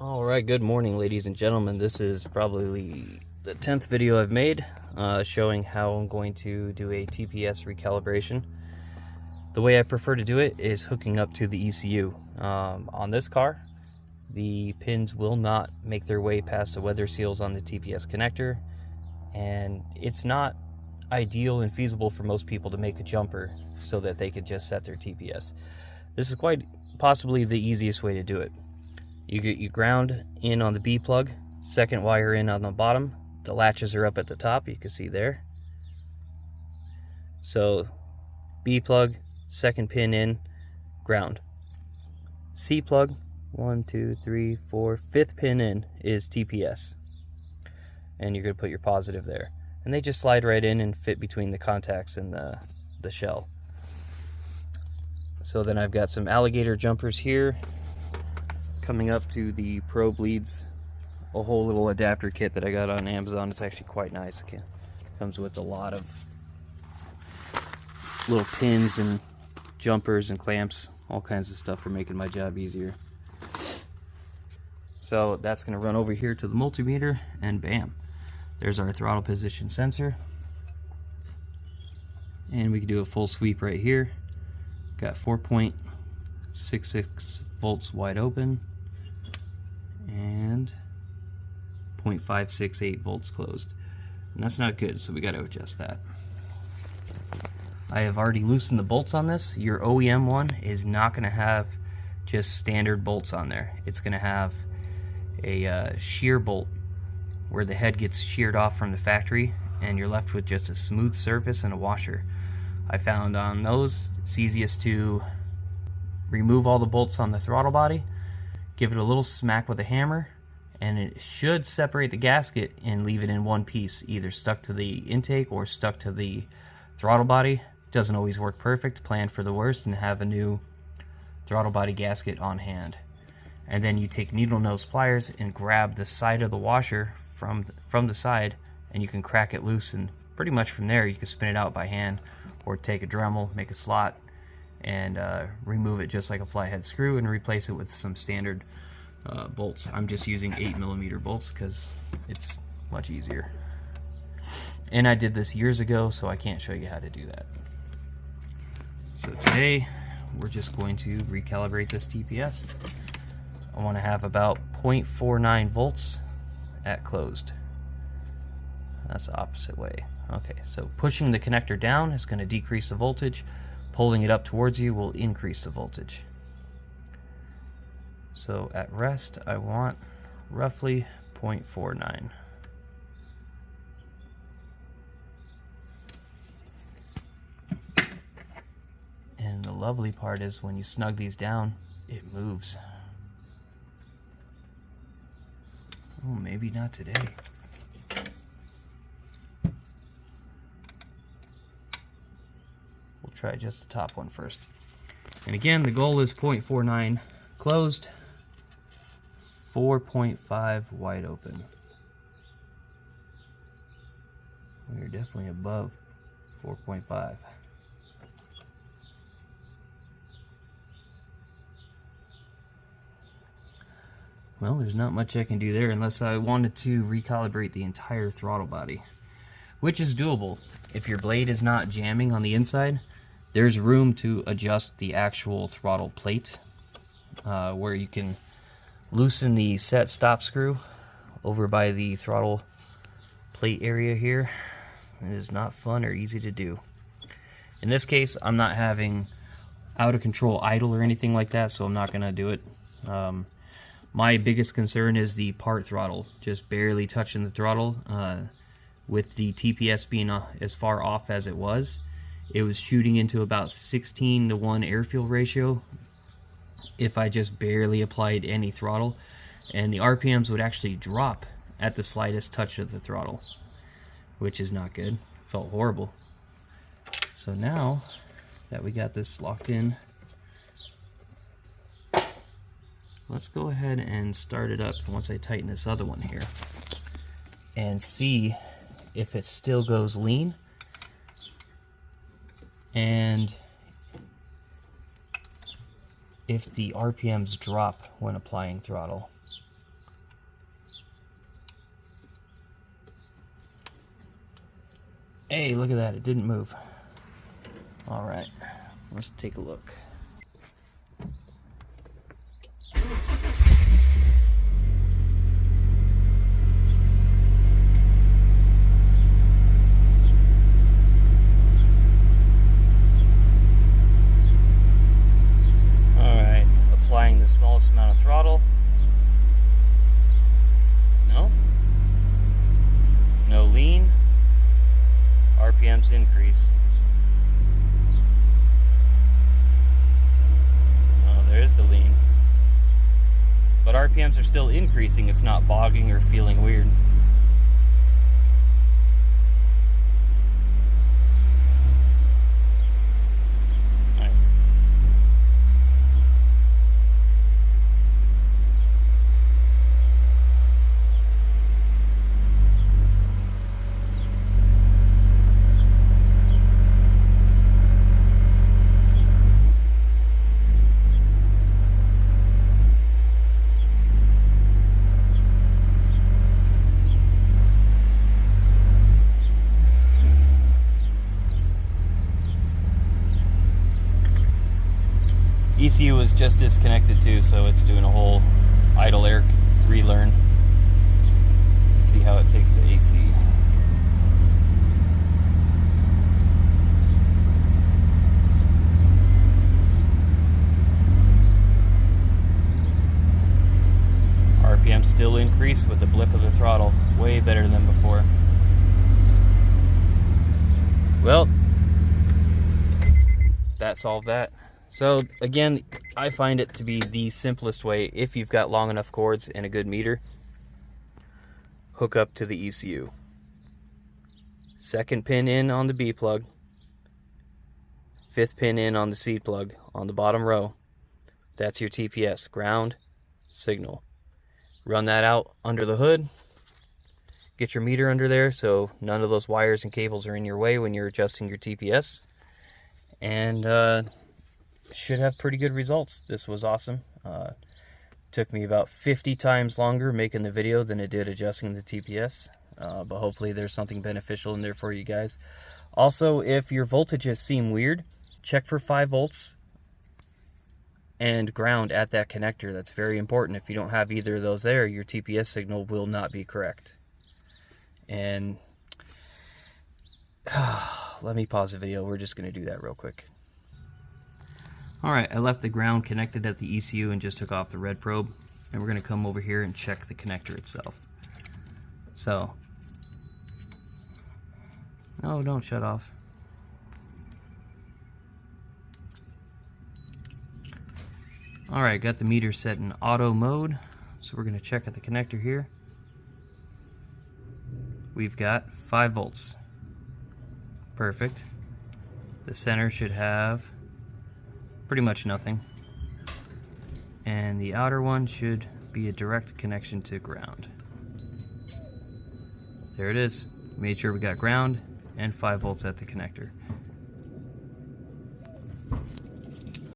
Alright, good morning ladies and gentlemen. This is probably the 10th video I've made showing how I'm going to do a TPS recalibration. The way I prefer to do it is hooking up to the ECU. On this car, the pins will not make their way past the weather seals on the TPS connector, and it's not ideal and feasible for most people to make a jumper so that they could just set their TPS. This is quite possibly the easiest way to do it. You get your ground in on the B plug, second wire in on the bottom. The latches are up at the top, you can see there. So B plug, second pin in, ground. C plug, 1, 2, 3, 4, fifth pin in is TPS. And you're going to put your positive there. And they just slide right in and fit between the contacts and the shell. So then I've got some alligator jumpers here coming up to the probe leads, a whole little adapter kit that I got on Amazon. It's actually quite nice. It comes with a lot of little pins and jumpers and clamps, all kinds of stuff for making my job easier. So that's going to run over here to the multimeter, and bam, there's our throttle position sensor. And we can do a full sweep right here. Got 4.66 volts wide open and 0.568 volts closed, and that's not good, so we got to adjust that. I have already loosened the bolts on this. Your OEM one is not going to have just standard bolts on there. It's going to have a shear bolt where the head gets sheared off from the factory and you're left with just a smooth surface and a washer. I found on those it's easiest to remove all the bolts on the throttle body, give it a little smack with a hammer, and it should separate the gasket and leave it in one piece, either stuck to the intake or stuck to the throttle body. Doesn't always work perfect. Plan for the worst and have a new throttle body gasket on hand. And then you take needle nose pliers and grab the side of the washer from the side, and you can crack it loose, and pretty much from there you can spin it out by hand or take a Dremel, make a slot, and remove it just like a flathead screw and replace it with some standard bolts. I'm just using 8mm bolts because it's much easier. And I did this years ago, so I can't show you how to do that. So today, we're just going to recalibrate this TPS. I want to have about 0.49 volts at closed. That's the opposite way. Okay, so pushing the connector down is going to decrease the voltage. Pulling it up towards you will increase the voltage. So at rest, I want roughly 0.49. And the lovely part is when you snug these down, it moves. Oh, maybe not today. We'll try just the top one first. And again, the goal is 0.49 closed, 4.5 wide open. We're definitely above 4.5. Well, there's not much I can do there unless I wanted to recalibrate the entire throttle body, which is doable. If your blade is not jamming on the inside, there's room to adjust the actual throttle plate, where you can loosen the set stop screw over by the throttle plate area here. It is not fun or easy to do. In this case, I'm not having out of control idle or anything like that, so I'm not going to do it. My biggest concern is the part throttle, just barely touching the throttle. With the TPS being as far off as it was shooting into about 16:1 air-fuel ratio if I just barely applied any throttle, and the RPMs would actually drop at the slightest touch of the throttle, which is not good. Felt horrible. So now that we got this locked in, let's go ahead and start it up once I tighten this other one here and see if it still goes lean and if the RPMs drop when applying throttle. Hey, look at that, it didn't move. All right, let's take a look. All right, applying the smallest amount of throttle. No lean. RPMs increase. Oh, there is the lean. But RPMs are still increasing, it's not bogging or feeling weird. Nice. ECU was just disconnected too, so it's doing a whole idle air relearn. See how it takes the AC. RPM still increased with the blip of the throttle. Way better than before. Well, that solved that. So again, I find it to be the simplest way, if you've got long enough cords and a good meter, hook up to the ECU. Second pin in on the B plug, fifth pin in on the C plug on the bottom row. That's your TPS, ground signal. Run that out under the hood, get your meter under there so none of those wires and cables are in your way when you're adjusting your TPS, and should have pretty good results. This was awesome. Took me about 50 times longer making the video than it did adjusting the TPS, but hopefully there's something beneficial in there for you guys. Also, if your voltages seem weird, check for 5 volts and ground at that connector. That's very important. If you don't have either of those there, your TPS signal will not be correct. And let me pause the video. We're just going to do that real quick. Alright, I left the ground connected at the ECU and just took off the red probe, and we're going to come over here and check the connector itself. So, no, don't shut off. Alright, got the meter set in auto mode, so we're going to check at the connector here. We've got 5 volts. Perfect. The center should have pretty much nothing, and the outer one should be a direct connection to ground. There it is. Made sure we got ground and 5 volts at the connector.